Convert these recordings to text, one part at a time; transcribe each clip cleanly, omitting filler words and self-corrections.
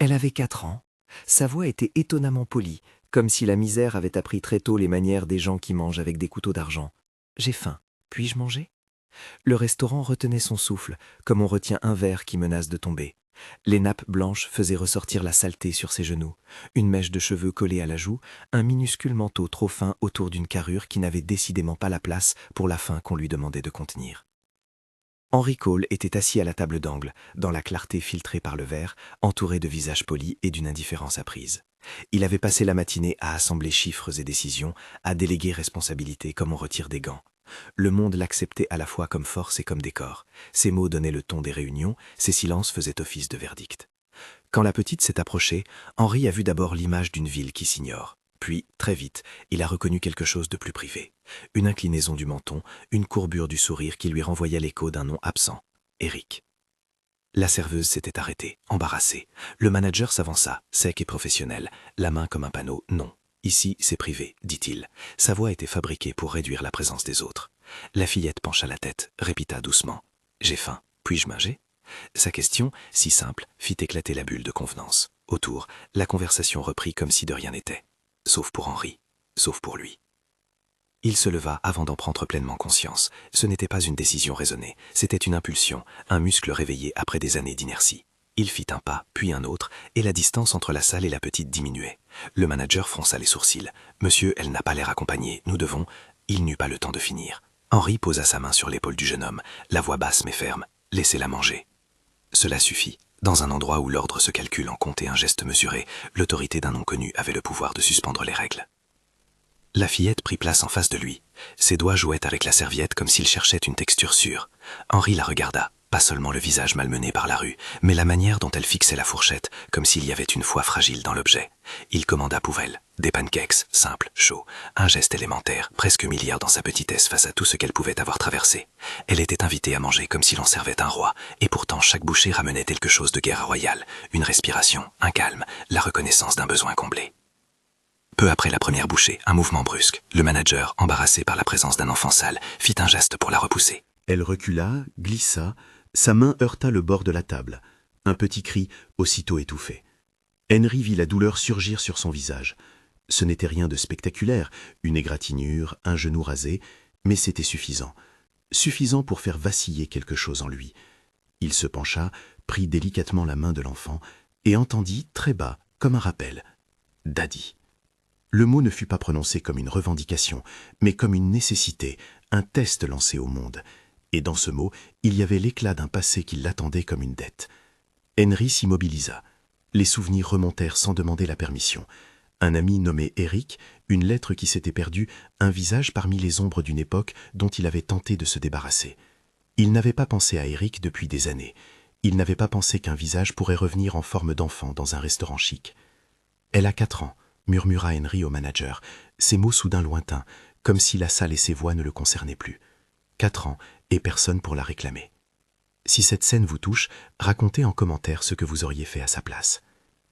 Elle avait 4 ans. Sa voix était étonnamment polie, comme si la misère avait appris très tôt les manières des gens qui mangent avec des couteaux d'argent. « J'ai faim. Puis-je manger ?» Le restaurant retenait son souffle, comme on retient un verre qui menace de tomber. Les nappes blanches faisaient ressortir la saleté sur ses genoux, une mèche de cheveux collée à la joue, un minuscule manteau trop fin autour d'une carrure qui n'avait décidément pas la place pour la faim qu'on lui demandait de contenir. Henry Cole était assis à la table d'angle, dans la clarté filtrée par le verre, entouré de visages polis et d'une indifférence apprise. Il avait passé la matinée à assembler chiffres et décisions, à déléguer responsabilités comme on retire des gants. Le monde l'acceptait à la fois comme force et comme décor. Ses mots donnaient le ton des réunions, ses silences faisaient office de verdict. Quand la petite s'est approchée, Henry a vu d'abord l'image d'une ville qui s'ignore. Puis, très vite, il a reconnu quelque chose de plus privé. Une inclinaison du menton, une courbure du sourire qui lui renvoyait l'écho d'un nom absent. Eric. La serveuse s'était arrêtée, embarrassée. Le manager s'avança, sec et professionnel, la main comme un panneau. Non, ici c'est privé, dit-il. Sa voix était fabriquée pour réduire la présence des autres. La fillette pencha la tête, répéta doucement. J'ai faim, puis-je manger ? Sa question, si simple, fit éclater la bulle de convenance. Autour, la conversation reprit comme si de rien n'était. Sauf pour Henry, sauf pour lui. Il se leva avant d'en prendre pleinement conscience. Ce n'était pas une décision raisonnée, c'était une impulsion, un muscle réveillé après des années d'inertie. Il fit un pas, puis un autre, et la distance entre la salle et la petite diminuait. Le manager fronça les sourcils. « Monsieur, elle n'a pas l'air accompagnée, nous devons… » Il n'eut pas le temps de finir. Henry posa sa main sur l'épaule du jeune homme, la voix basse mais ferme. « Laissez-la manger. » Cela suffit. Dans un endroit où l'ordre se calcule en compte et un geste mesuré, l'autorité d'un nom connu avait le pouvoir de suspendre les règles. La fillette prit place en face de lui. Ses doigts jouaient avec la serviette comme s'il cherchait une texture sûre. Henry la regarda, pas seulement le visage malmené par la rue, mais la manière dont elle fixait la fourchette, comme s'il y avait une foi fragile dans l'objet. Il commanda pour elle, des pancakes, simples, chauds, un geste élémentaire, presque humiliant dans sa petitesse face à tout ce qu'elle pouvait avoir traversé. Elle était invitée à manger comme si l'on servait un roi, et pourtant chaque bouchée ramenait quelque chose de guerre royale, une respiration, un calme, la reconnaissance d'un besoin comblé. Peu après la première bouchée, un mouvement brusque. Le manager, embarrassé par la présence d'un enfant sale, fit un geste pour la repousser. Elle recula, glissa, sa main heurta le bord de la table. Un petit cri, aussitôt étouffé. Henry vit la douleur surgir sur son visage. Ce n'était rien de spectaculaire, une égratignure, un genou rasé, mais c'était suffisant. Suffisant pour faire vaciller quelque chose en lui. Il se pencha, prit délicatement la main de l'enfant et entendit très bas, comme un rappel, « Daddy ». Le mot ne fut pas prononcé comme une revendication, mais comme une nécessité, un test lancé au monde. Et dans ce mot, il y avait l'éclat d'un passé qui l'attendait comme une dette. Henry s'immobilisa. Les souvenirs remontèrent sans demander la permission. Un ami nommé Eric, une lettre qui s'était perdue, un visage parmi les ombres d'une époque dont il avait tenté de se débarrasser. Il n'avait pas pensé à Eric depuis des années. Il n'avait pas pensé qu'un visage pourrait revenir en forme d'enfant dans un restaurant chic. « Elle a 4 ans », murmura Henry au manager, ces mots soudain lointains, comme si la salle et ses voix ne le concernaient plus. 4 ans, et personne pour la réclamer. Si cette scène vous touche, racontez en commentaire ce que vous auriez fait à sa place.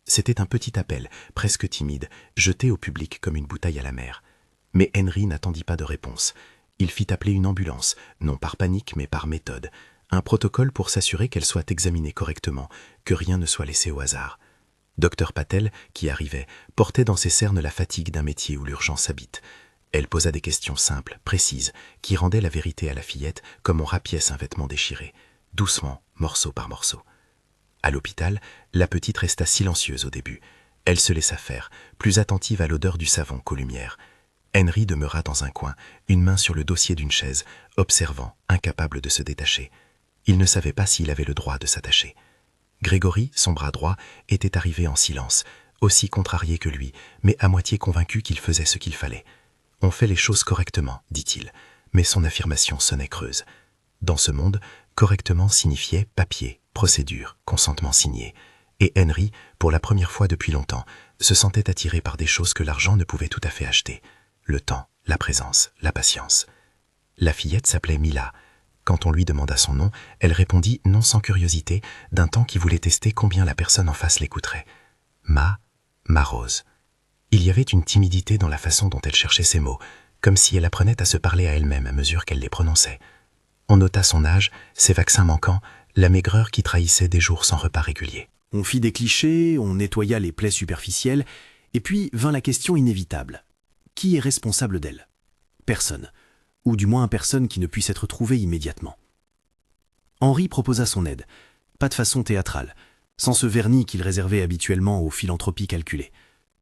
C'était un petit appel, presque timide, jeté au public comme une bouteille à la mer. Mais Henry n'attendit pas de réponse. Il fit appeler une ambulance, non par panique mais par méthode. Un protocole pour s'assurer qu'elle soit examinée correctement, que rien ne soit laissé au hasard. Dr Patel, qui arrivait, portait dans ses cernes la fatigue d'un métier où l'urgence habite. Elle posa des questions simples, précises, qui rendaient la vérité à la fillette comme on rapièce un vêtement déchiré, doucement, morceau par morceau. À l'hôpital, la petite resta silencieuse au début. Elle se laissa faire, plus attentive à l'odeur du savon qu'aux lumières. Henry demeura dans un coin, une main sur le dossier d'une chaise, observant, incapable de se détacher. Il ne savait pas s'il avait le droit de s'attacher. Grégory, son bras droit, était arrivé en silence, aussi contrarié que lui, mais à moitié convaincu qu'il faisait ce qu'il fallait. « On fait les choses correctement », dit-il, mais son affirmation sonnait creuse. Dans ce monde, correctement signifiait papier, procédure, consentement signé. Et Henry, pour la première fois depuis longtemps, se sentait attiré par des choses que l'argent ne pouvait tout à fait acheter. Le temps, la présence, la patience. La fillette s'appelait Mila. Quand on lui demanda son nom, elle répondit, non sans curiosité, d'un ton qui voulait tester combien la personne en face l'écouterait. Ma Rose. Il y avait une timidité dans la façon dont elle cherchait ses mots, comme si elle apprenait à se parler à elle-même à mesure qu'elle les prononçait. On nota son âge, ses vaccins manquants, la maigreur qui trahissait des jours sans repas réguliers. On fit des clichés, on nettoya les plaies superficielles, et puis vint la question inévitable. Qui est responsable d'elle? Personne, ou du moins personne qui ne puisse être trouvé immédiatement. Henri proposa son aide, pas de façon théâtrale, sans ce vernis qu'il réservait habituellement aux philanthropies calculées.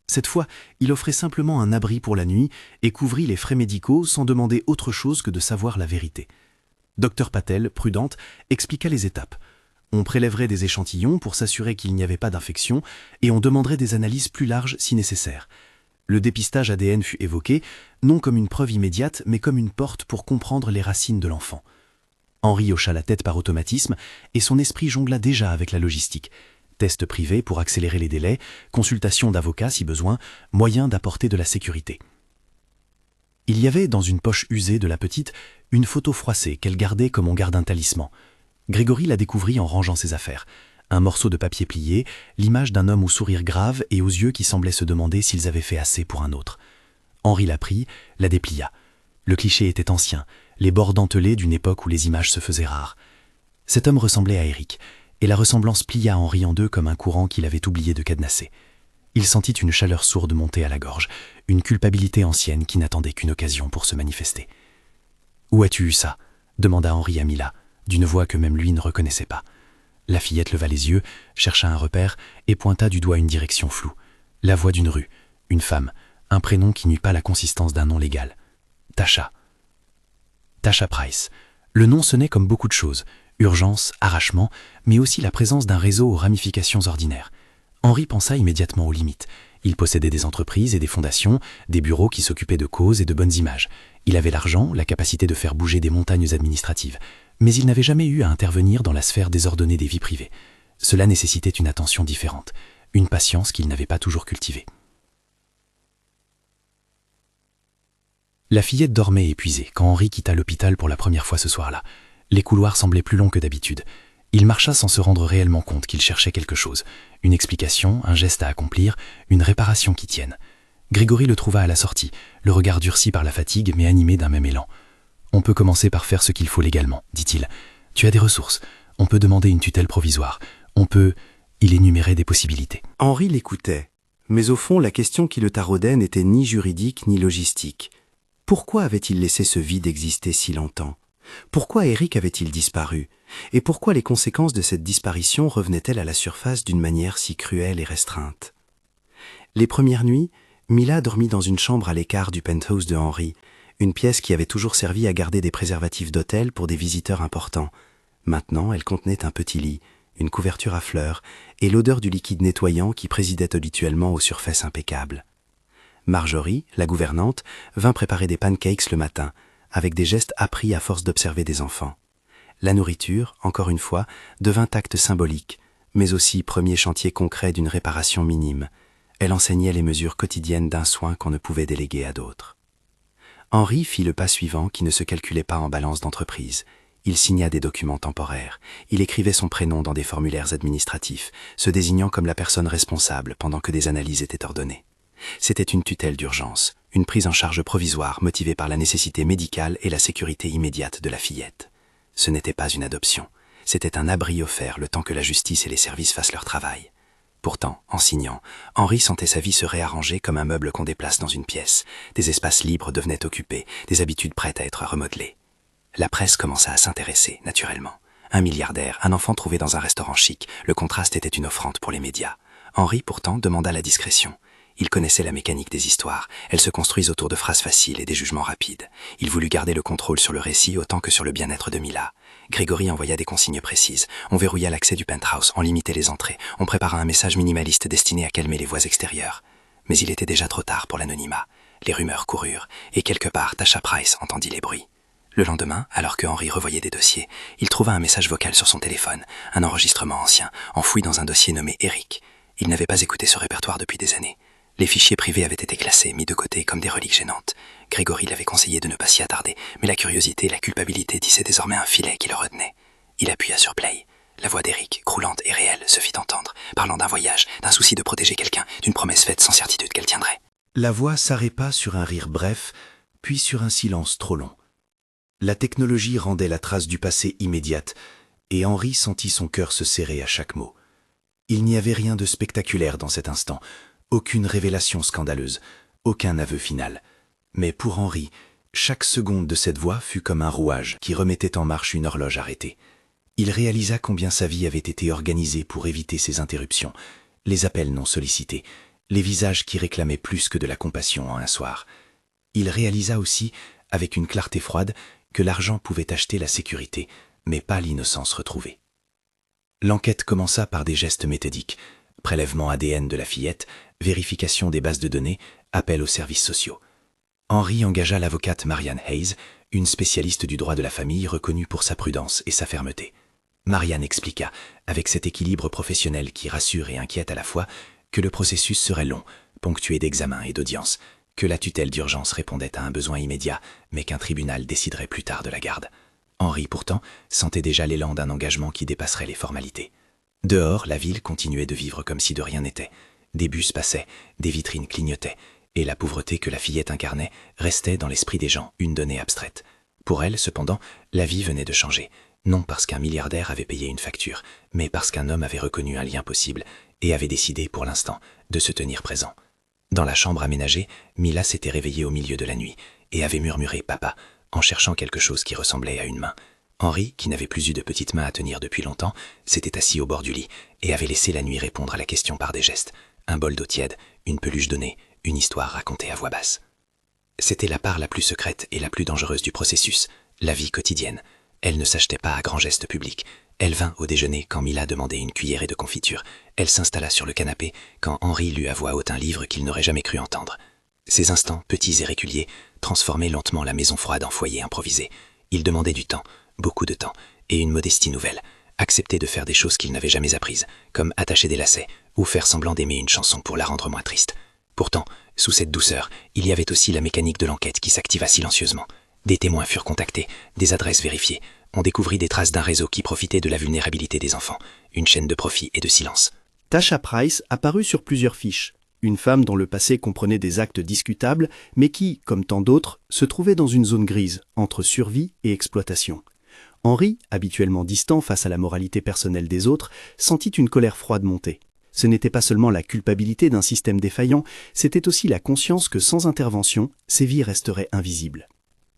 Cette fois, il offrait simplement un abri pour la nuit et couvrit les frais médicaux sans demander autre chose que de savoir la vérité. Dr Patel, prudente, expliqua les étapes. On prélèverait des échantillons pour s'assurer qu'il n'y avait pas d'infection et on demanderait des analyses plus larges si nécessaire. Le dépistage ADN fut évoqué, non comme une preuve immédiate, mais comme une porte pour comprendre les racines de l'enfant. Henri hocha la tête par automatisme et son esprit jongla déjà avec la logistique. Tests privés pour accélérer les délais, consultation d'avocats si besoin, moyen d'apporter de la sécurité. Il y avait dans une poche usée de la petite une photo froissée qu'elle gardait comme on garde un talisman. Grégory la découvrit en rangeant ses affaires. Un morceau de papier plié, l'image d'un homme au sourire grave et aux yeux qui semblaient se demander s'ils avaient fait assez pour un autre. Henri la prit, la déplia. Le cliché était ancien, les bords dentelés d'une époque où les images se faisaient rares. Cet homme ressemblait à Eric, et la ressemblance plia Henri en deux comme un courant qu'il avait oublié de cadenasser. Il sentit une chaleur sourde monter à la gorge, une culpabilité ancienne qui n'attendait qu'une occasion pour se manifester. « Où as-tu eu ça ?» demanda Henri à Mila, d'une voix que même lui ne reconnaissait pas. La fillette leva les yeux, chercha un repère et pointa du doigt une direction floue. La voix d'une rue, une femme, un prénom qui n'eut pas la consistance d'un nom légal. Tasha. Tasha Price. Le nom sonnait comme beaucoup de choses, urgence, arrachement, mais aussi la présence d'un réseau aux ramifications ordinaires. Henri pensa immédiatement aux limites. Il possédait des entreprises et des fondations, des bureaux qui s'occupaient de causes et de bonnes images. Il avait l'argent, la capacité de faire bouger des montagnes administratives. Mais il n'avait jamais eu à intervenir dans la sphère désordonnée des vies privées. Cela nécessitait une attention différente, une patience qu'il n'avait pas toujours cultivée. La fillette dormait épuisée quand Henri quitta l'hôpital pour la première fois ce soir-là. Les couloirs semblaient plus longs que d'habitude. Il marcha sans se rendre réellement compte qu'il cherchait quelque chose. Une explication, un geste à accomplir, une réparation qui tienne. Grégory le trouva à la sortie, le regard durci par la fatigue mais animé d'un même élan. « On peut commencer par faire ce qu'il faut légalement, dit-il. Tu as des ressources. On peut demander une tutelle provisoire. On peut... » Il énumérait des possibilités. Henri l'écoutait, mais au fond, la question qui le taraudait n'était ni juridique ni logistique. Pourquoi avait-il laissé ce vide exister si longtemps? Pourquoi Eric avait-il disparu? Et pourquoi les conséquences de cette disparition revenaient-elles à la surface d'une manière si cruelle et restreinte? Les premières nuits, Mila dormit dans une chambre à l'écart du penthouse de Henri, une pièce qui avait toujours servi à garder des préservatifs d'hôtel pour des visiteurs importants. Maintenant, elle contenait un petit lit, une couverture à fleurs et l'odeur du liquide nettoyant qui présidait habituellement aux surfaces impeccables. Marjorie, la gouvernante, vint préparer des pancakes le matin, avec des gestes appris à force d'observer des enfants. La nourriture, encore une fois, devint acte symbolique, mais aussi premier chantier concret d'une réparation minime. Elle enseignait les mesures quotidiennes d'un soin qu'on ne pouvait déléguer à d'autres. Henri fit le pas suivant qui ne se calculait pas en balance d'entreprise. Il signa des documents temporaires. Il écrivait son prénom dans des formulaires administratifs, se désignant comme la personne responsable pendant que des analyses étaient ordonnées. C'était une tutelle d'urgence, une prise en charge provisoire motivée par la nécessité médicale et la sécurité immédiate de la fillette. Ce n'était pas une adoption, c'était un abri offert le temps que la justice et les services fassent leur travail. Pourtant, en signant, Henri sentait sa vie se réarranger comme un meuble qu'on déplace dans une pièce. Des espaces libres devenaient occupés, des habitudes prêtes à être remodelées. La presse commença à s'intéresser, naturellement. Un milliardaire, un enfant trouvé dans un restaurant chic, le contraste était une offrande pour les médias. Henri, pourtant, demanda la discrétion. Il connaissait la mécanique des histoires. Elles se construisent autour de phrases faciles et des jugements rapides. Il voulut garder le contrôle sur le récit autant que sur le bien-être de Mila. Grégory envoya des consignes précises. On verrouilla l'accès du penthouse, on limitait les entrées. On prépara un message minimaliste destiné à calmer les voix extérieures. Mais il était déjà trop tard pour l'anonymat. Les rumeurs coururent, et quelque part, Tasha Price entendit les bruits. Le lendemain, alors que Henri revoyait des dossiers, il trouva un message vocal sur son téléphone, un enregistrement ancien, enfoui dans un dossier nommé Eric. Il n'avait pas écouté ce répertoire depuis des années. Les fichiers privés avaient été classés, mis de côté comme des reliques gênantes. Grégory l'avait conseillé de ne pas s'y attarder, mais la curiosité et la culpabilité tissaient désormais un filet qui le retenait. Il appuya sur play. La voix d'Eric, croulante et réelle, se fit entendre, parlant d'un voyage, d'un souci de protéger quelqu'un, d'une promesse faite sans certitude qu'elle tiendrait. La voix s'arrêta sur un rire bref, puis sur un silence trop long. La technologie rendait la trace du passé immédiate, et Henri sentit son cœur se serrer à chaque mot. Il n'y avait rien de spectaculaire dans cet instant, aucune révélation scandaleuse, aucun aveu final. Mais pour Henri, chaque seconde de cette voix fut comme un rouage qui remettait en marche une horloge arrêtée. Il réalisa combien sa vie avait été organisée pour éviter ces interruptions, les appels non sollicités, les visages qui réclamaient plus que de la compassion en un soir. Il réalisa aussi, avec une clarté froide, que l'argent pouvait acheter la sécurité, mais pas l'innocence retrouvée. L'enquête commença par des gestes méthodiques, prélèvement ADN de la fillette, vérification des bases de données, appel aux services sociaux. Henri engagea l'avocate Marianne Hayes, une spécialiste du droit de la famille reconnue pour sa prudence et sa fermeté. Marianne expliqua, avec cet équilibre professionnel qui rassure et inquiète à la fois, que le processus serait long, ponctué d'examens et d'audiences, que la tutelle d'urgence répondait à un besoin immédiat, mais qu'un tribunal déciderait plus tard de la garde. Henri, pourtant, sentait déjà l'élan d'un engagement qui dépasserait les formalités. Dehors, la ville continuait de vivre comme si de rien n'était. Des bus passaient, des vitrines clignotaient, et la pauvreté que la fillette incarnait restait dans l'esprit des gens une donnée abstraite. Pour elle, cependant, la vie venait de changer, non parce qu'un milliardaire avait payé une facture, mais parce qu'un homme avait reconnu un lien possible et avait décidé, pour l'instant, de se tenir présent. Dans la chambre aménagée, Mila s'était réveillée au milieu de la nuit et avait murmuré « Papa » en cherchant quelque chose qui ressemblait à une main. Henri, qui n'avait plus eu de petite main à tenir depuis longtemps, s'était assis au bord du lit et avait laissé la nuit répondre à la question par des gestes. Un bol d'eau tiède, une peluche donnée, une histoire racontée à voix basse. C'était la part la plus secrète et la plus dangereuse du processus, la vie quotidienne. Elle ne s'achetait pas à grands gestes publics. Elle vint au déjeuner quand Mila demandait une cuillerée de confiture. Elle s'installa sur le canapé quand Henri lut à voix haute un livre qu'il n'aurait jamais cru entendre. Ces instants, petits et réguliers, transformaient lentement la maison froide en foyer improvisé. Il demandait du temps, beaucoup de temps, et une modestie nouvelle. Accepter de faire des choses qu'il n'avait jamais apprises, comme attacher des lacets ou faire semblant d'aimer une chanson pour la rendre moins triste. Pourtant, sous cette douceur, il y avait aussi la mécanique de l'enquête qui s'activa silencieusement. Des témoins furent contactés, des adresses vérifiées. On découvrit des traces d'un réseau qui profitait de la vulnérabilité des enfants, une chaîne de profit et de silence. Tasha Price apparut sur plusieurs fiches. Une femme dont le passé comprenait des actes discutables, mais qui, comme tant d'autres, se trouvait dans une zone grise, entre survie et exploitation. Henri, habituellement distant face à la moralité personnelle des autres, sentit une colère froide monter. Ce n'était pas seulement la culpabilité d'un système défaillant, c'était aussi la conscience que sans intervention, ses vies resteraient invisibles.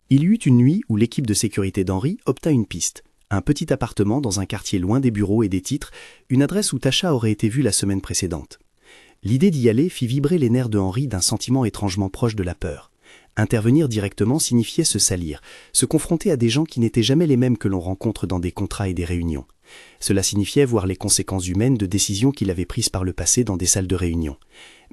Il y eut une nuit où l'équipe de sécurité d'Henri obtint une piste. Un petit appartement dans un quartier loin des bureaux et des titres, une adresse où Tasha aurait été vue la semaine précédente. L'idée d'y aller fit vibrer les nerfs de Henri d'un sentiment étrangement proche de la peur. Intervenir directement signifiait se salir, se confronter à des gens qui n'étaient jamais les mêmes que l'on rencontre dans des contrats et des réunions. Cela signifiait voir les conséquences humaines de décisions qu'il avait prises par le passé dans des salles de réunion.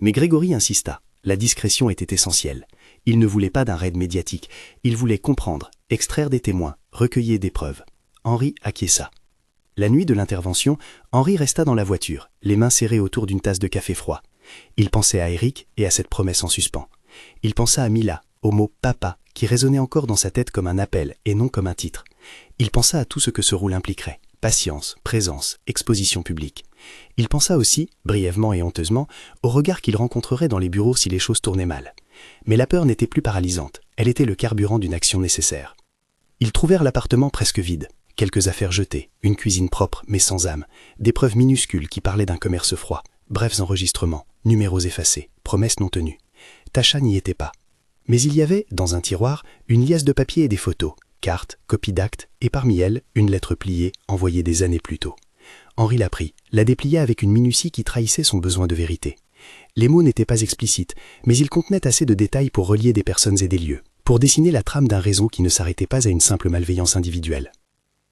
Mais Grégory insista, la discrétion était essentielle. Il ne voulait pas d'un raid médiatique, il voulait comprendre, extraire des témoins, recueillir des preuves. Henri acquiesça. La nuit de l'intervention, Henri resta dans la voiture, les mains serrées autour d'une tasse de café froid. Il pensait à Eric et à cette promesse en suspens. Il pensa à Mila, au mot « papa » qui résonnait encore dans sa tête comme un appel et non comme un titre. Il pensa à tout ce que ce rôle impliquerait. Patience, présence, exposition publique. Il pensa aussi, brièvement et honteusement, au regard qu'il rencontrerait dans les bureaux si les choses tournaient mal. Mais la peur n'était plus paralysante, elle était le carburant d'une action nécessaire. Ils trouvèrent l'appartement presque vide, quelques affaires jetées, une cuisine propre mais sans âme, des preuves minuscules qui parlaient d'un commerce froid, brefs enregistrements, numéros effacés, promesses non tenues. Tasha n'y était pas. Mais il y avait, dans un tiroir, une liasse de papier et des photos, cartes, copies d'actes, et parmi elles, une lettre pliée, envoyée des années plus tôt. Henri la prit, la déplia avec une minutie qui trahissait son besoin de vérité. Les mots n'étaient pas explicites, mais ils contenaient assez de détails pour relier des personnes et des lieux, pour dessiner la trame d'un réseau qui ne s'arrêtait pas à une simple malveillance individuelle.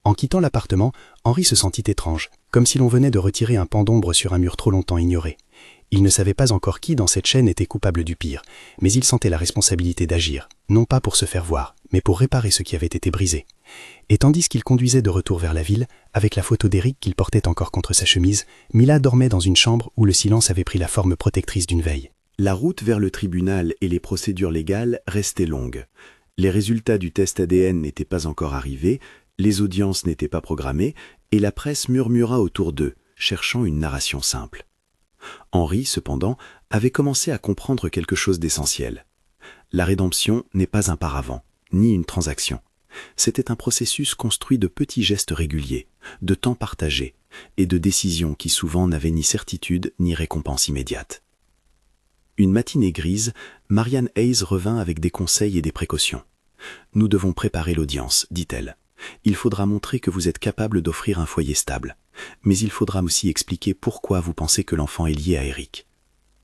En quittant l'appartement, Henri se sentit étrange, comme si l'on venait de retirer un pan d'ombre sur un mur trop longtemps ignoré. Il ne savait pas encore qui dans cette chaîne était coupable du pire, mais il sentait la responsabilité d'agir, non pas pour se faire voir, mais pour réparer ce qui avait été brisé. Et tandis qu'il conduisait de retour vers la ville, avec la photo d'Eric qu'il portait encore contre sa chemise, Mila dormait dans une chambre où le silence avait pris la forme protectrice d'une veille. La route vers le tribunal et les procédures légales restaient longues. Les résultats du test ADN n'étaient pas encore arrivés, les audiences n'étaient pas programmées, et la presse murmura autour d'eux, cherchant une narration simple. Henri, cependant, avait commencé à comprendre quelque chose d'essentiel. La rédemption n'est pas un paravent, ni une transaction. C'était un processus construit de petits gestes réguliers, de temps partagé, et de décisions qui souvent n'avaient ni certitude ni récompense immédiate. Une matinée grise, Marianne Hayes revint avec des conseils et des précautions. « Nous devons préparer l'audience, dit-elle. Il faudra montrer que vous êtes capable d'offrir un foyer stable. Mais il faudra aussi expliquer pourquoi vous pensez que l'enfant est lié à Eric.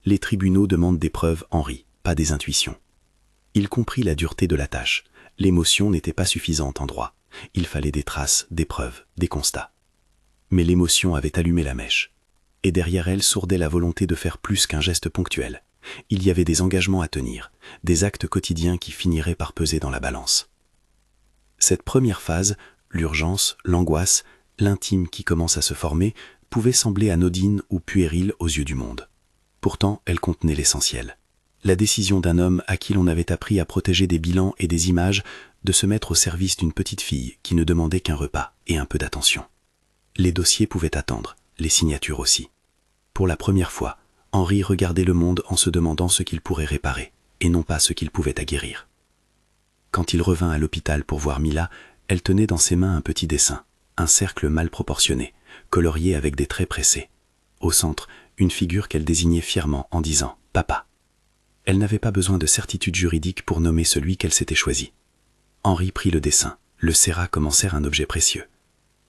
Les tribunaux demandent des preuves, Henry, pas des intuitions. » Il comprit la dureté de la tâche. L'émotion n'était pas suffisante en droit. Il fallait des traces, des preuves, des constats. Mais l'émotion avait allumé la mèche. Et derrière elle sourdait la volonté de faire plus qu'un geste ponctuel. Il y avait des engagements à tenir, des actes quotidiens qui finiraient par peser dans la balance. Cette première phase, l'urgence, l'angoisse, l'intime qui commence à se former, pouvait sembler anodine ou puérile aux yeux du monde. Pourtant, elle contenait l'essentiel. La décision d'un homme à qui l'on avait appris à protéger des bilans et des images, de se mettre au service d'une petite fille qui ne demandait qu'un repas et un peu d'attention. Les dossiers pouvaient attendre, les signatures aussi. Pour la première fois, Henry regardait le monde en se demandant ce qu'il pourrait réparer, et non pas ce qu'il pouvait aguerrir. Quand il revint à l'hôpital pour voir Mila, elle tenait dans ses mains un petit dessin, un cercle mal proportionné, colorié avec des traits pressés. Au centre, une figure qu'elle désignait fièrement en disant « Papa ». Elle n'avait pas besoin de certitude juridique pour nommer celui qu'elle s'était choisi. Henry prit le dessin, le serra comme en serre un objet précieux.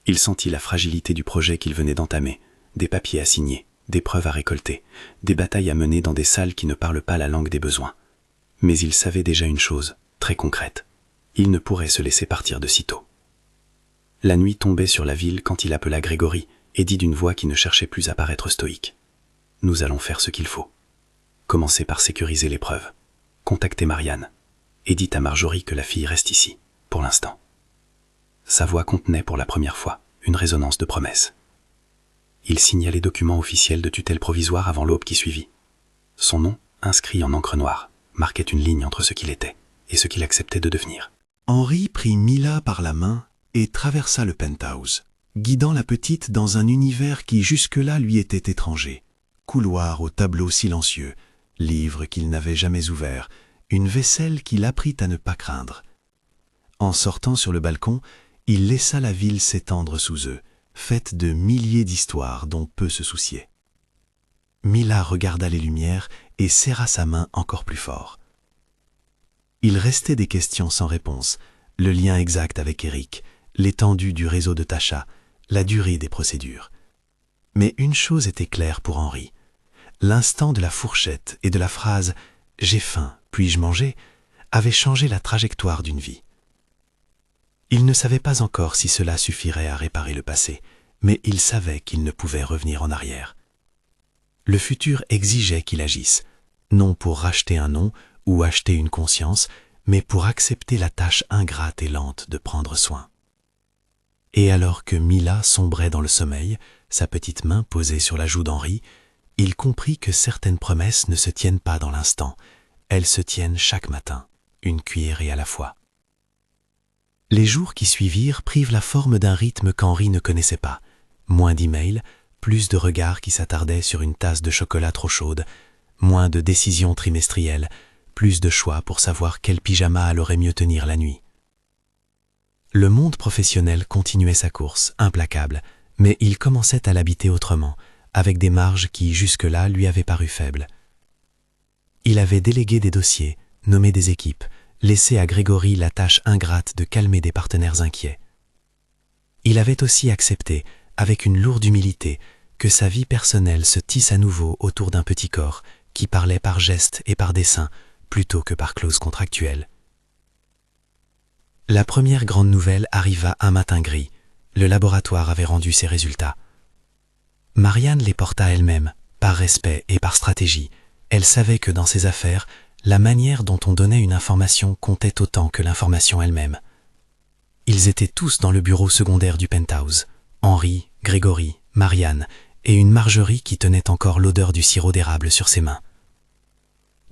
Il sentit la fragilité du projet qu'il venait d'entamer, des papiers à signer, des preuves à récolter, des batailles à mener dans des salles qui ne parlent pas la langue des besoins. Mais il savait déjà une chose, très concrète. Il ne pourrait se laisser partir de sitôt. La nuit tombait sur la ville quand il appela Grégory et dit d'une voix qui ne cherchait plus à paraître stoïque. « Nous allons faire ce qu'il faut. Commencez par sécuriser les preuves. Contactez Marianne et dites à Marjorie que la fille reste ici, pour l'instant. » Sa voix contenait pour la première fois une résonance de promesse. Il signa les documents officiels de tutelle provisoire avant l'aube qui suivit. Son nom, inscrit en encre noire, marquait une ligne entre ce qu'il était et ce qu'il acceptait de devenir. Henry prit Mila par la main et traversa le penthouse, guidant la petite dans un univers qui jusque-là lui était étranger. Couloir aux tableaux silencieux, livres qu'il n'avait jamais ouverts, une vaisselle qu'il apprit à ne pas craindre. En sortant sur le balcon, il laissa la ville s'étendre sous eux, faite de milliers d'histoires dont peu se souciaient. Mila regarda les lumières et serra sa main encore plus fort. Il restait des questions sans réponse, le lien exact avec Eric, l'étendue du réseau de Tasha, la durée des procédures. Mais une chose était claire pour Henry. L'instant de la fourchette et de la phrase « J'ai faim, puis-je manger ?» avait changé la trajectoire d'une vie. Il ne savait pas encore si cela suffirait à réparer le passé, mais il savait qu'il ne pouvait revenir en arrière. Le futur exigeait qu'il agisse, non pour racheter un nom ou acheter une conscience, mais pour accepter la tâche ingrate et lente de prendre soin. Et alors que Mila sombrait dans le sommeil, sa petite main posée sur la joue d'Henry, il comprit que certaines promesses ne se tiennent pas dans l'instant, elles se tiennent chaque matin, une cuillerée à la fois. Les jours qui suivirent prirent la forme d'un rythme qu'Henry ne connaissait pas. Moins d'emails, plus de regards qui s'attardaient sur une tasse de chocolat trop chaude, moins de décisions trimestrielles, plus de choix pour savoir quel pyjama allait mieux tenir la nuit. Le monde professionnel continuait sa course, implacable, mais il commençait à l'habiter autrement, avec des marges qui, jusque-là, lui avaient paru faibles. Il avait délégué des dossiers, nommé des équipes, laissé à Grégory la tâche ingrate de calmer des partenaires inquiets. Il avait aussi accepté, avec une lourde humilité, que sa vie personnelle se tisse à nouveau autour d'un petit corps qui parlait par gestes et par dessin, plutôt que par clauses contractuelles. La première grande nouvelle arriva un matin gris. Le laboratoire avait rendu ses résultats. Marianne les porta elle-même, par respect et par stratégie. Elle savait que dans ces affaires, la manière dont on donnait une information comptait autant que l'information elle-même. Ils étaient tous dans le bureau secondaire du penthouse. Henry, Grégory, Marianne et une Marjorie qui tenait encore l'odeur du sirop d'érable sur ses mains.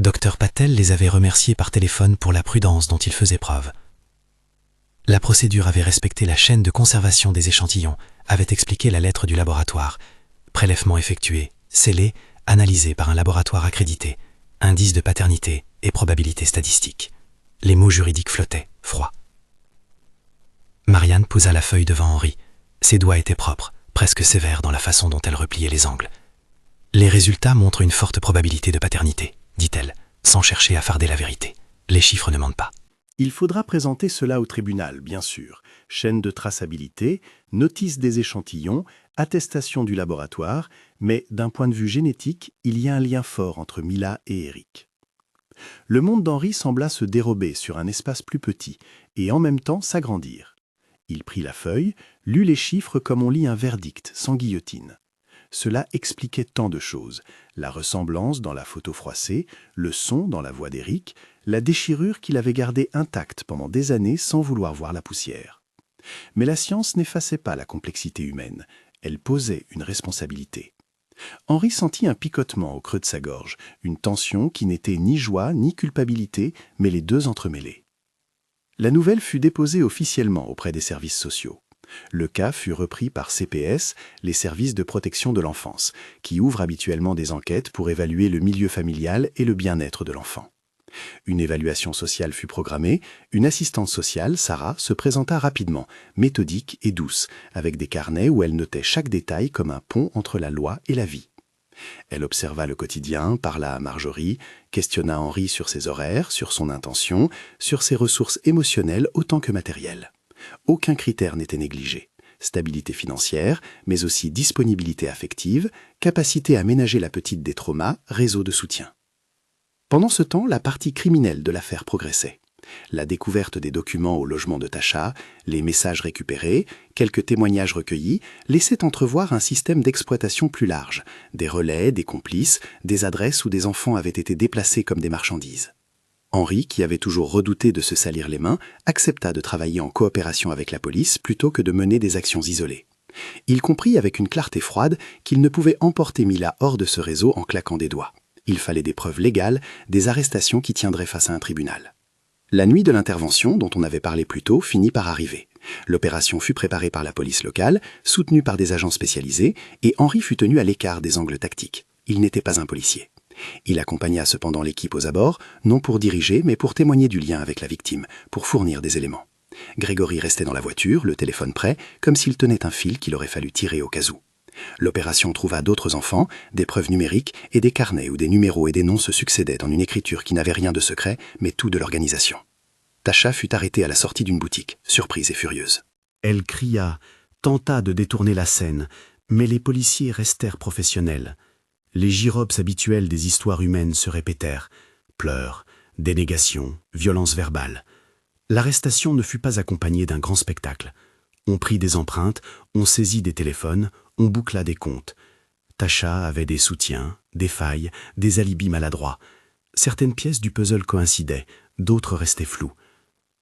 Dr Patel les avait remerciés par téléphone pour la prudence dont ils faisaient preuve. La procédure avait respecté la chaîne de conservation des échantillons, avait expliqué la lettre du laboratoire. Prélèvement effectué, scellé, analysé par un laboratoire accrédité. Indice de paternité et probabilité statistique. Les mots juridiques flottaient, froids. Marianne posa la feuille devant Henry. Ses doigts étaient propres, presque sévère dans la façon dont elle repliait les angles. « Les résultats montrent une forte probabilité de paternité, dit-elle, sans chercher à farder la vérité. Les chiffres ne mentent pas. » Il faudra présenter cela au tribunal, bien sûr. Chaîne de traçabilité, notice des échantillons, attestation du laboratoire, mais d'un point de vue génétique, il y a un lien fort entre Mila et Eric. Le monde d'Henri sembla se dérober sur un espace plus petit et en même temps s'agrandir. Il prit la feuille, lut les chiffres comme on lit un verdict, sans guillotine. Cela expliquait tant de choses, la ressemblance dans la photo froissée, le son dans la voix d'Eric, la déchirure qu'il avait gardée intacte pendant des années sans vouloir voir la poussière. Mais la science n'effaçait pas la complexité humaine, elle posait une responsabilité. Henri sentit un picotement au creux de sa gorge, une tension qui n'était ni joie ni culpabilité, mais les deux entremêlés. La nouvelle fut déposée officiellement auprès des services sociaux. Le cas fut repris par CPS, les services de protection de l'enfance, qui ouvrent habituellement des enquêtes pour évaluer le milieu familial et le bien-être de l'enfant. Une évaluation sociale fut programmée, une assistante sociale, Sarah, se présenta rapidement, méthodique et douce, avec des carnets où elle notait chaque détail comme un pont entre la loi et la vie. Elle observa le quotidien, parla à Marjorie, questionna Henri sur ses horaires, sur son intention, sur ses ressources émotionnelles autant que matérielles. Aucun critère n'était négligé. Stabilité financière, mais aussi disponibilité affective, capacité à ménager la petite des traumas, réseau de soutien. Pendant ce temps, la partie criminelle de l'affaire progressait. La découverte des documents au logement de Tasha, les messages récupérés, quelques témoignages recueillis laissaient entrevoir un système d'exploitation plus large, des relais, des complices, des adresses où des enfants avaient été déplacés comme des marchandises. Henri, qui avait toujours redouté de se salir les mains, accepta de travailler en coopération avec la police plutôt que de mener des actions isolées. Il comprit avec une clarté froide qu'il ne pouvait emporter Mila hors de ce réseau en claquant des doigts. Il fallait des preuves légales, des arrestations qui tiendraient face à un tribunal. La nuit de l'intervention, dont on avait parlé plus tôt, finit par arriver. L'opération fut préparée par la police locale, soutenue par des agents spécialisés, et Henri fut tenu à l'écart des angles tactiques. Il n'était pas un policier. Il accompagna cependant l'équipe aux abords, non pour diriger, mais pour témoigner du lien avec la victime, pour fournir des éléments. Grégory restait dans la voiture, le téléphone prêt, comme s'il tenait un fil qu'il aurait fallu tirer au cas où. L'opération trouva d'autres enfants, des preuves numériques et des carnets où des numéros et des noms se succédaient en une écriture qui n'avait rien de secret, mais tout de l'organisation. Tasha fut arrêtée à la sortie d'une boutique, surprise et furieuse. Elle cria, tenta de détourner la scène, mais les policiers restèrent professionnels. Les gyropes habituels des histoires humaines se répétèrent. Pleurs, dénégations, violences verbales. L'arrestation ne fut pas accompagnée d'un grand spectacle. On prit des empreintes, on saisit des téléphones, on boucla des comptes. Tasha avait des soutiens, des failles, des alibis maladroits. Certaines pièces du puzzle coïncidaient, d'autres restaient floues.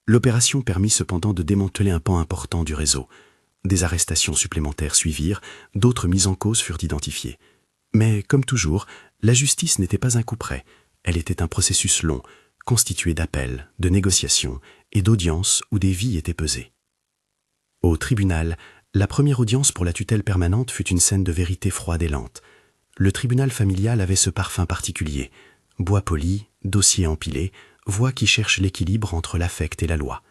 L'opération permit cependant de démanteler un pan important du réseau. Des arrestations supplémentaires suivirent, d'autres mises en cause furent identifiées. Mais, comme toujours, la justice n'était pas un coup près. Elle était un processus long, constitué d'appels, de négociations et d'audiences où des vies étaient pesées. Au tribunal, la première audience pour la tutelle permanente fut une scène de vérité froide et lente. Le tribunal familial avait ce parfum particulier. Bois poli, dossier empilé, voix qui cherche l'équilibre entre l'affect et la loi.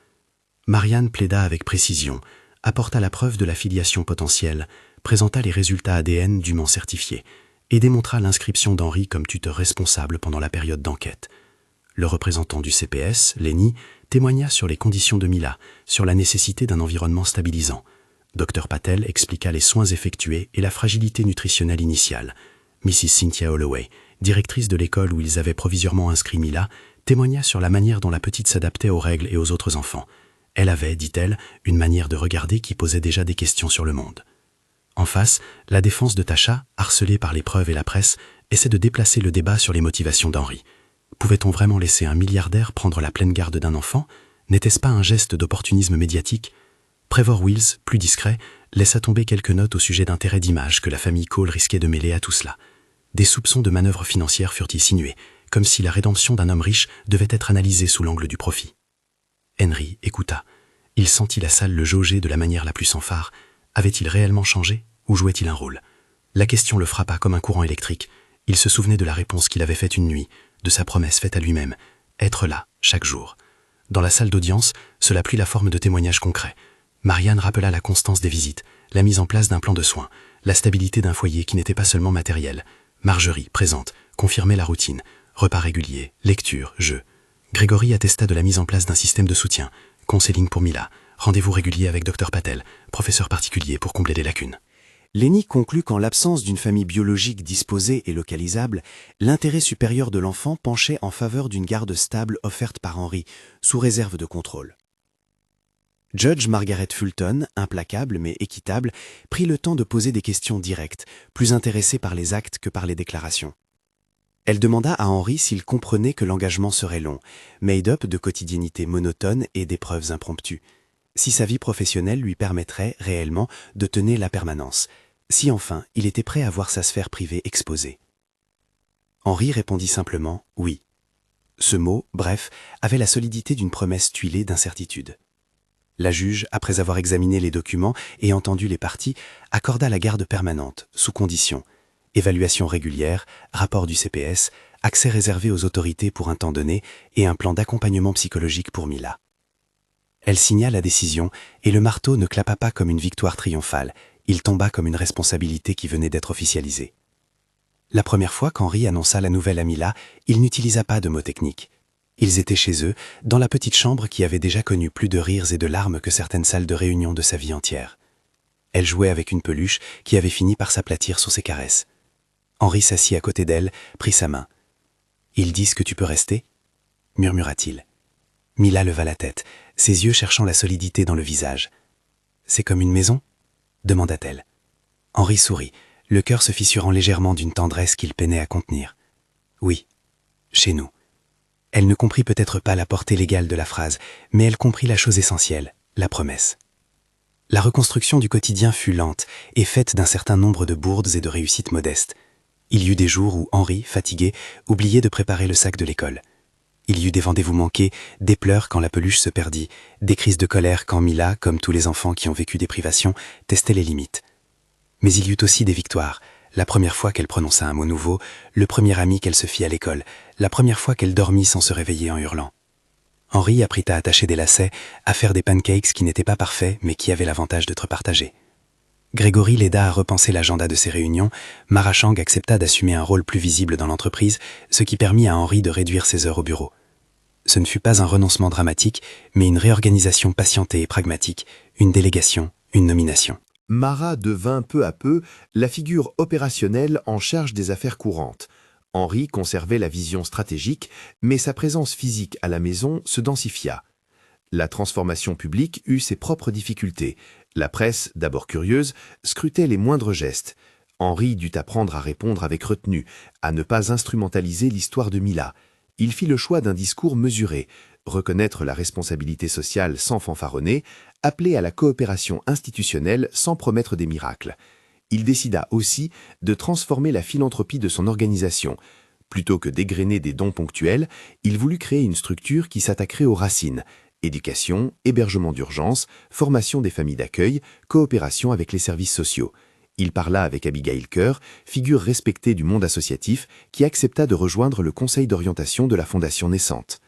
Marianne plaida avec précision, apporta la preuve de la filiation potentielle, présenta les résultats ADN dûment certifiés et démontra l'inscription d'Henri comme tuteur responsable pendant la période d'enquête. Le représentant du CPS, Lenny, témoigna sur les conditions de Mila, sur la nécessité d'un environnement stabilisant. Dr Patel expliqua les soins effectués et la fragilité nutritionnelle initiale. Mrs Cynthia Holloway, directrice de l'école où ils avaient provisoirement inscrit Mila, témoigna sur la manière dont la petite s'adaptait aux règles et aux autres enfants. Elle avait, dit-elle, une manière de regarder qui posait déjà des questions sur le monde. En face, la défense de Tasha, harcelée par les preuves et la presse, essaie de déplacer le débat sur les motivations d'Henri. Pouvait-on vraiment laisser un milliardaire prendre la pleine garde d'un enfant? N'était-ce pas un geste d'opportunisme médiatique? Trevor Wills, plus discret, laissa tomber quelques notes au sujet d'intérêts d'image que la famille Cole risquait de mêler à tout cela. Des soupçons de manœuvres financières furent insinués, comme si la rédemption d'un homme riche devait être analysée sous l'angle du profit. Henry écouta. Il sentit la salle le jauger de la manière la plus sans phare. Avait-il réellement changé ou jouait-il un rôle? La question le frappa comme un courant électrique. Il se souvenait de la réponse qu'il avait faite une nuit, de sa promesse faite à lui-même, être là, chaque jour. Dans la salle d'audience, cela prit la forme de témoignages concrets. Marianne rappela la constance des visites, la mise en place d'un plan de soins, la stabilité d'un foyer qui n'était pas seulement matériel. Marjorie, présente, confirmait la routine, repas réguliers, lecture, jeux. Grégory attesta de la mise en place d'un système de soutien, counseling pour Mila, rendez-vous réguliers avec Dr Patel, professeur particulier pour combler les lacunes. Lenny conclut qu'en l'absence d'une famille biologique disposée et localisable, l'intérêt supérieur de l'enfant penchait en faveur d'une garde stable offerte par Henry, sous réserve de contrôle. Judge Margaret Fulton, implacable mais équitable, prit le temps de poser des questions directes, plus intéressée par les actes que par les déclarations. Elle demanda à Henry s'il comprenait que l'engagement serait long, made-up de quotidienneté monotone et d'épreuves impromptues, si sa vie professionnelle lui permettrait réellement de tenir la permanence, si enfin il était prêt à voir sa sphère privée exposée. Henry répondit simplement « oui ». Ce mot, bref, avait la solidité d'une promesse tuilée d'incertitude. La juge, après avoir examiné les documents et entendu les parties, accorda la garde permanente, sous condition. Évaluation régulière, rapport du CPS, accès réservé aux autorités pour un temps donné et un plan d'accompagnement psychologique pour Mila. Elle signa la décision et le marteau ne clapa pas comme une victoire triomphale, il tomba comme une responsabilité qui venait d'être officialisée. La première fois qu'Henry annonça la nouvelle à Mila, il n'utilisa pas de mots techniques. Ils étaient chez eux, dans la petite chambre qui avait déjà connu plus de rires et de larmes que certaines salles de réunion de sa vie entière. Elle jouait avec une peluche qui avait fini par s'aplatir sous ses caresses. Henry s'assit à côté d'elle, prit sa main. « Ils disent que tu peux rester ?» murmura-t-il. Mila leva la tête, ses yeux cherchant la solidité dans le visage. « C'est comme une maison ?» demanda-t-elle. Henry sourit, le cœur se fissurant légèrement d'une tendresse qu'il peinait à contenir. « Oui, chez nous. » Elle ne comprit peut-être pas la portée légale de la phrase, mais elle comprit la chose essentielle, la promesse. La reconstruction du quotidien fut lente et faite d'un certain nombre de bourdes et de réussites modestes. Il y eut des jours où Henry, fatigué, oubliait de préparer le sac de l'école. Il y eut des rendez-vous manqués, des pleurs quand la peluche se perdit, des crises de colère quand Mila, comme tous les enfants qui ont vécu des privations, testait les limites. Mais il y eut aussi des victoires. La première fois qu'elle prononça un mot nouveau, le premier ami qu'elle se fit à l'école, la première fois qu'elle dormit sans se réveiller en hurlant. Henry apprit à attacher des lacets, à faire des pancakes qui n'étaient pas parfaits mais qui avaient l'avantage d'être partagés. Grégory l'aida à repenser l'agenda de ses réunions, Marachang accepta d'assumer un rôle plus visible dans l'entreprise, ce qui permit à Henry de réduire ses heures au bureau. Ce ne fut pas un renoncement dramatique, mais une réorganisation patientée et pragmatique, une délégation, une nomination. Mara devint peu à peu la figure opérationnelle en charge des affaires courantes. Henry conservait la vision stratégique, mais sa présence physique à la maison se densifia. La transformation publique eut ses propres difficultés. La presse, d'abord curieuse, scrutait les moindres gestes. Henry dut apprendre à répondre avec retenue, à ne pas instrumentaliser l'histoire de Mila. Il fit le choix d'un discours mesuré, reconnaître la responsabilité sociale sans fanfaronner, appeler à la coopération institutionnelle sans promettre des miracles. Il décida aussi de transformer la philanthropie de son organisation. Plutôt que d'égrener des dons ponctuels, il voulut créer une structure qui s'attaquerait aux racines. Éducation, hébergement d'urgence, formation des familles d'accueil, coopération avec les services sociaux. Il parla avec Abigail Kerr, figure respectée du monde associatif, qui accepta de rejoindre le conseil d'orientation de la Fondation naissante.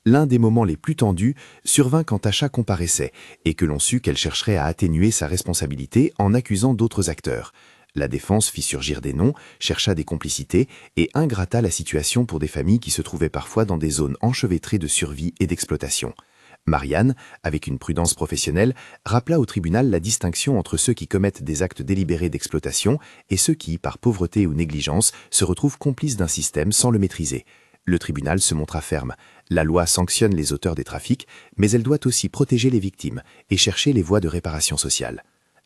L'un des moments les plus tendus survint quand Tasha comparaissait et que l'on sut qu'elle chercherait à atténuer sa responsabilité en accusant d'autres acteurs. La défense fit surgir des noms, chercha des complicités et ingrata la situation pour des familles qui se trouvaient parfois dans des zones enchevêtrées de survie et d'exploitation. Marianne, avec une prudence professionnelle, rappela au tribunal la distinction entre ceux qui commettent des actes délibérés d'exploitation et ceux qui, par pauvreté ou négligence, se retrouvent complices d'un système sans le maîtriser. Le tribunal se montra ferme. La loi sanctionne les auteurs des trafics, mais elle doit aussi protéger les victimes et chercher les voies de réparation sociale.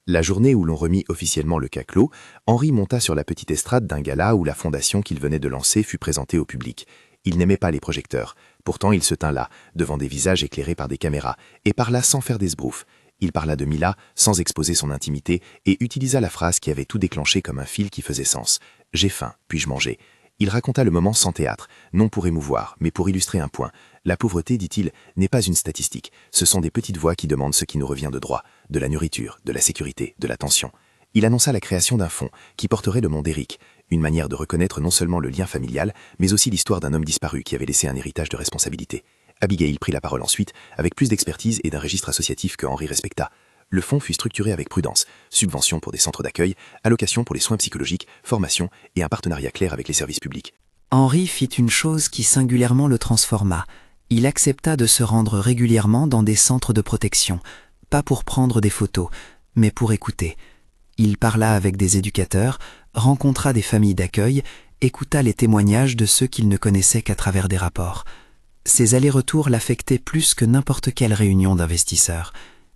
La journée où l'on remit officiellement le cas clos, Henry monta sur la petite estrade d'un gala où la fondation qu'il venait de lancer fut présentée au public. Il n'aimait pas les projecteurs. Pourtant, il se tint là, devant des visages éclairés par des caméras, et parla sans faire d'esbrouffe. Il parla de Mila, sans exposer son intimité, et utilisa la phrase qui avait tout déclenché comme un fil qui faisait sens. « J'ai faim, puis-je manger ?» Il raconta le moment sans théâtre, non pour émouvoir, mais pour illustrer un point. La pauvreté, dit-il, n'est pas une statistique. Ce sont des petites voix qui demandent ce qui nous revient de droit, de la nourriture, de la sécurité, de l'attention. Il annonça la création d'un fonds qui porterait le nom d'Eric, une manière de reconnaître non seulement le lien familial, mais aussi l'histoire d'un homme disparu qui avait laissé un héritage de responsabilité. Abigail prit la parole ensuite, avec plus d'expertise et d'un registre associatif que Henry respecta. le fonds fut structuré avec prudence, subventions pour des centres d'accueil, allocations pour les soins psychologiques, formation et un partenariat clair avec les services publics. Henri fit une chose qui singulièrement le transforma. Il accepta de se rendre régulièrement dans des centres de protection, pas pour prendre des photos, mais pour écouter. Il parla avec des éducateurs, rencontra des familles d'accueil, écouta les témoignages de ceux qu'il ne connaissait qu'à travers des rapports. Ces allers-retours l'affectaient plus que n'importe quelle réunion d'investisseurs.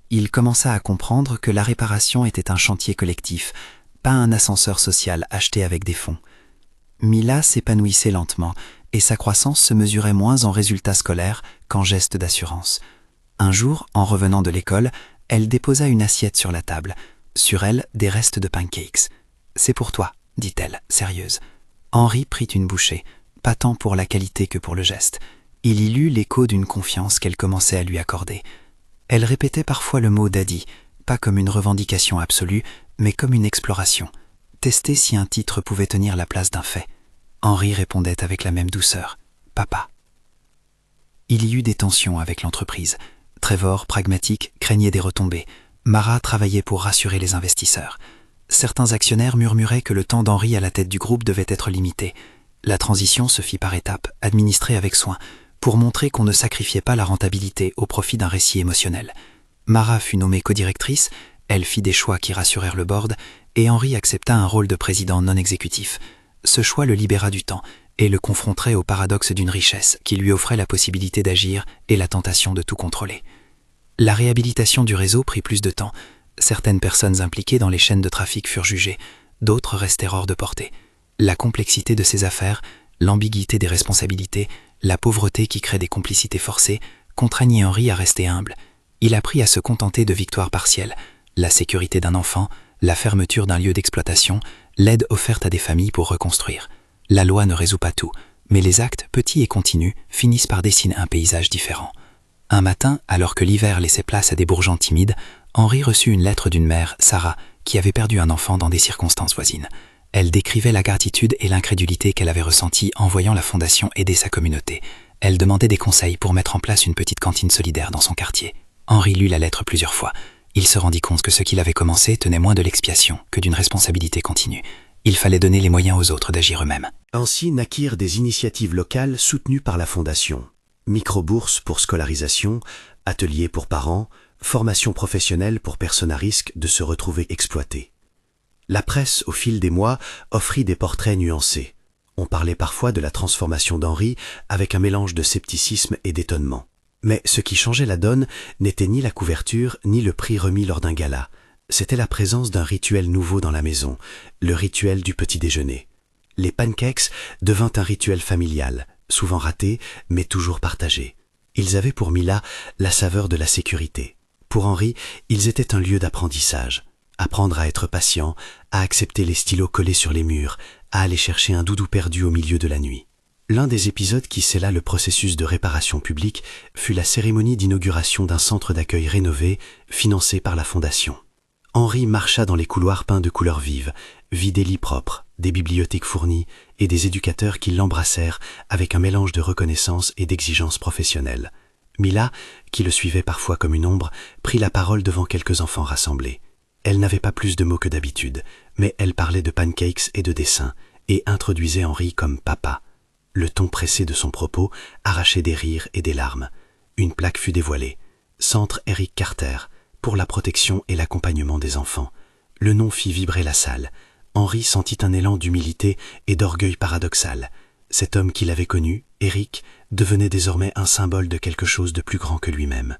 Il commença à comprendre que la réparation était un chantier collectif, pas un ascenseur social acheté avec des fonds. Mila s'épanouissait lentement, et sa croissance se mesurait moins en résultats scolaires qu'en gestes d'assurance. Un jour, en revenant de l'école, elle déposa une assiette sur la table. Sur elle, des restes de pancakes. « C'est pour toi », dit-elle, sérieuse. Henri prit une bouchée, pas tant pour la qualité que pour le geste. Il y lut l'écho d'une confiance qu'elle commençait à lui accorder. Elle répétait parfois le mot « daddy », pas comme une revendication absolue, mais comme une exploration. Tester si un titre pouvait tenir la place d'un fait. Henri répondait avec la même douceur « Papa ». Il y eut des tensions avec l'entreprise. Trevor, pragmatique, craignait des retombées. Mara travaillait pour rassurer les investisseurs. Certains actionnaires murmuraient que le temps d'Henri à la tête du groupe devait être limité. La transition se fit par étapes, administrée avec soin, pour montrer qu'on ne sacrifiait pas la rentabilité au profit d'un récit émotionnel. Mara fut nommée codirectrice, elle fit des choix qui rassurèrent le board, et Henri accepta un rôle de président non exécutif. Ce choix le libéra du temps et le confronterait au paradoxe d'une richesse qui lui offrait la possibilité d'agir et la tentation de tout contrôler. La réhabilitation du réseau prit plus de temps. Certaines personnes impliquées dans les chaînes de trafic furent jugées, d'autres restèrent hors de portée. La complexité de ces affaires, l'ambiguïté des responsabilités, la pauvreté qui crée des complicités forcées, contraignit Henri à rester humble. Il apprit à se contenter de victoires partielles, la sécurité d'un enfant, la fermeture d'un lieu d'exploitation, l'aide offerte à des familles pour reconstruire. La loi ne résout pas tout, mais les actes, petits et continus, finissent par dessiner un paysage différent. Un matin, alors que l'hiver laissait place à des bourgeons timides, Henri reçut une lettre d'une mère, Sarah, qui avait perdu un enfant dans des circonstances voisines. Elle décrivait la gratitude et l'incrédulité qu'elle avait ressenties en voyant la fondation aider sa communauté. Elle demandait des conseils pour mettre en place une petite cantine solidaire dans son quartier. Henri lut la lettre plusieurs fois. Il se rendit compte que ce qu'il avait commencé tenait moins de l'expiation que d'une responsabilité continue. Il fallait donner les moyens aux autres d'agir eux-mêmes. Ainsi naquirent des initiatives locales soutenues par la Fondation. Microbourses pour scolarisation, ateliers pour parents, formation professionnelle pour personnes à risque de se retrouver exploitées. La presse, au fil des mois, offrit des portraits nuancés. On parlait parfois de la transformation d'Henri avec un mélange de scepticisme et d'étonnement. Mais ce qui changeait la donne n'était ni la couverture ni le prix remis lors d'un gala. C'était la présence d'un rituel nouveau dans la maison, le rituel du petit déjeuner. Les pancakes devinrent un rituel familial, souvent raté, mais toujours partagé. Ils avaient pour Mila la saveur de la sécurité. Pour Henri, ils étaient un lieu d'apprentissage. Apprendre à être patient, à accepter les stylos collés sur les murs, à aller chercher un doudou perdu au milieu de la nuit. L'un des épisodes qui scella le processus de réparation publique fut la cérémonie d'inauguration d'un centre d'accueil rénové, financé par la Fondation. Henri marcha dans les couloirs peints de couleurs vives, vit des lits propres, des bibliothèques fournies et des éducateurs qui l'embrassèrent avec un mélange de reconnaissance et d'exigence professionnelle. Mila, qui le suivait parfois comme une ombre, prit la parole devant quelques enfants rassemblés. Elle n'avait pas plus de mots que d'habitude, mais elle parlait de pancakes et de dessins, et introduisait Henri comme papa. Le ton pressé de son propos arrachait des rires et des larmes. Une plaque fut dévoilée. Centre Eric Carter, pour la protection et l'accompagnement des enfants. Le nom fit vibrer la salle. Henri sentit un élan d'humilité et d'orgueil paradoxal. Cet homme qu'il avait connu, Eric, devenait désormais un symbole de quelque chose de plus grand que lui-même.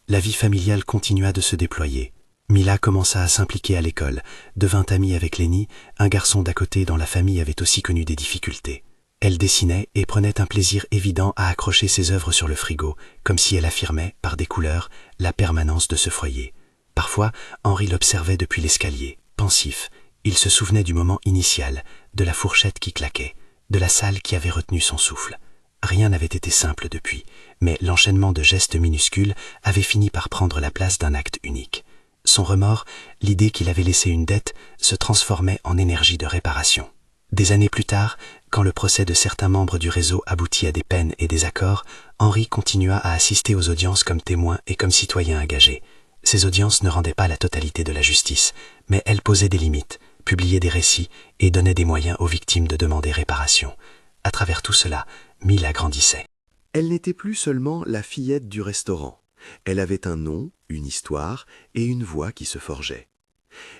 La vie familiale continua de se déployer. Mila commença à s'impliquer à l'école, devint amie avec Lenny, un garçon d'à côté dont la famille avait aussi connu des difficultés. Elle dessinait et prenait un plaisir évident à accrocher ses œuvres sur le frigo, comme si elle affirmait, par des couleurs, la permanence de ce foyer. Parfois, Henri l'observait depuis l'escalier, pensif. Il se souvenait du moment initial, de la fourchette qui claquait, de la salle qui avait retenu son souffle. Rien n'avait été simple depuis, mais l'enchaînement de gestes minuscules avait fini par prendre la place d'un acte unique. Son remords, l'idée qu'il avait laissé une dette, se transformait en énergie de réparation. Des années plus tard, quand le procès de certains membres du réseau aboutit à des peines et des accords, Henri continua à assister aux audiences comme témoin et comme citoyen engagé. Ces audiences ne rendaient pas la totalité de la justice, mais elles posaient des limites, publiaient des récits et donnaient des moyens aux victimes de demander réparation. À travers tout cela, Mila grandissait. Elle n'était plus seulement la fillette du restaurant. Elle avait un nom, une histoire et une voix qui se forgeaient.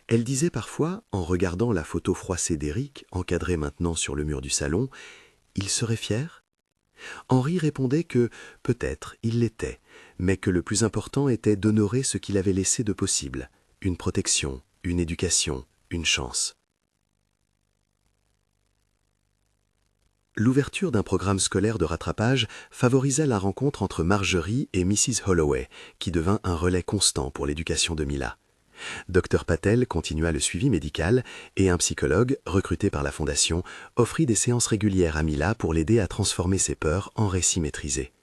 Elle disait parfois, en regardant la photo froissée d'Éric, encadrée maintenant sur le mur du salon, « Il serait fier ?» Henri répondait que, peut-être, il l'était, mais que le plus important était d'honorer ce qu'il avait laissé de possible, une protection, une éducation, une chance. L'ouverture d'un programme scolaire de rattrapage favorisa la rencontre entre Marjorie et Mrs. Holloway, qui devint un relais constant pour l'éducation de Mila. Dr Patel continua le suivi médical et un psychologue, recruté par la Fondation, offrit des séances régulières à Mila pour l'aider à transformer ses peurs en récits maîtrisés.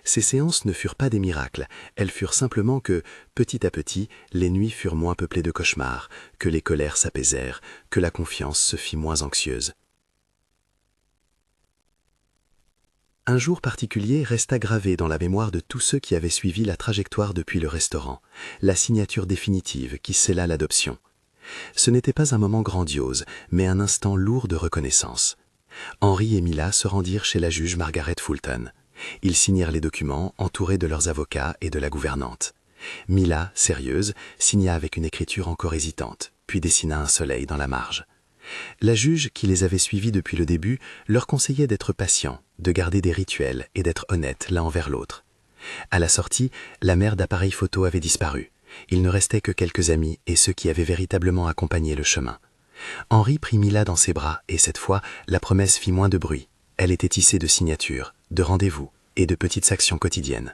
Ces séances ne furent pas des miracles, elles furent simplement que, petit à petit, les nuits furent moins peuplées de cauchemars, que les colères s'apaisèrent, que la confiance se fit moins anxieuse. Un jour particulier resta gravé dans la mémoire de tous ceux qui avaient suivi la trajectoire depuis le restaurant, la signature définitive qui scella l'adoption. Ce n'était pas un moment grandiose, mais un instant lourd de reconnaissance. Henri et Mila se rendirent chez la juge Margaret Fulton. Ils signèrent les documents, entourés de leurs avocats et de la gouvernante. Mila, sérieuse, signa avec une écriture encore hésitante, puis dessina un soleil dans la marge. La juge, qui les avait suivis depuis le début, leur conseillait d'être patients, de garder des rituels et d'être honnêtes l'un envers l'autre. À la sortie, la mère d'appareil photo avait disparu. Il ne restait que quelques amis et ceux qui avaient véritablement accompagné le chemin. Henri prit Mila dans ses bras et cette fois, la promesse fit moins de bruit. Elle était tissée de signatures, de rendez-vous et de petites actions quotidiennes.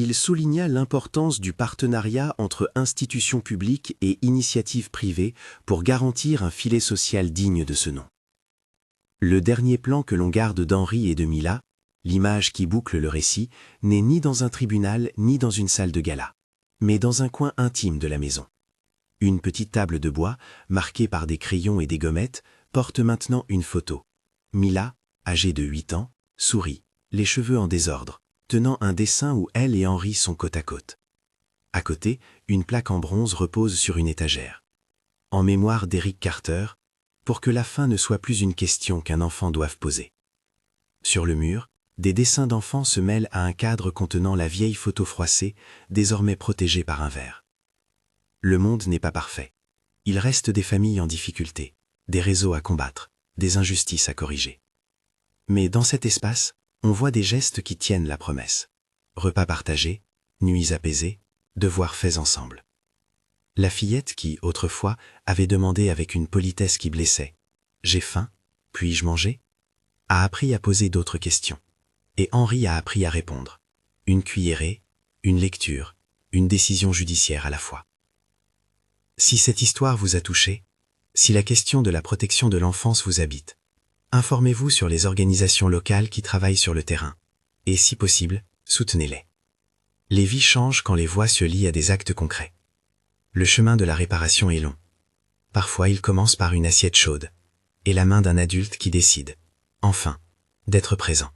Il souligna l'importance du partenariat entre institutions publiques et initiatives privées pour garantir un filet social digne de ce nom. Le dernier plan que l'on garde d'Henri et de Mila, l'image qui boucle le récit, n'est ni dans un tribunal ni dans une salle de gala, mais dans un coin intime de la maison. Une petite table de bois, marquée par des crayons et des gommettes, porte maintenant une photo. Mila, âgée de 8 ans, sourit, les cheveux en désordre, tenant un dessin où elle et Henri sont côte à côte. À côté, une plaque en bronze repose sur une étagère. En mémoire d'Eric Carter, pour que la fin ne soit plus une question qu'un enfant doive poser. Sur le mur, des dessins d'enfants se mêlent à un cadre contenant la vieille photo froissée, désormais protégée par un verre. Le monde n'est pas parfait. Il reste des familles en difficulté, des réseaux à combattre, des injustices à corriger. Mais dans cet espace, on voit des gestes qui tiennent la promesse. Repas partagés, nuits apaisées, devoirs faits ensemble. La fillette qui, autrefois, avait demandé avec une politesse qui blessait « J'ai faim, puis-je manger ?» a appris à poser d'autres questions. Et Henri a appris à répondre. Une cuillerée, une lecture, une décision judiciaire à la fois. Si cette histoire vous a touché, si la question de la protection de l'enfance vous habite, informez-vous sur les organisations locales qui travaillent sur le terrain, et si possible, soutenez-les. Les vies changent quand les voix se lient à des actes concrets. Le chemin de la réparation est long. Parfois il commence par une assiette chaude, et la main d'un adulte qui décide, enfin, d'être présent.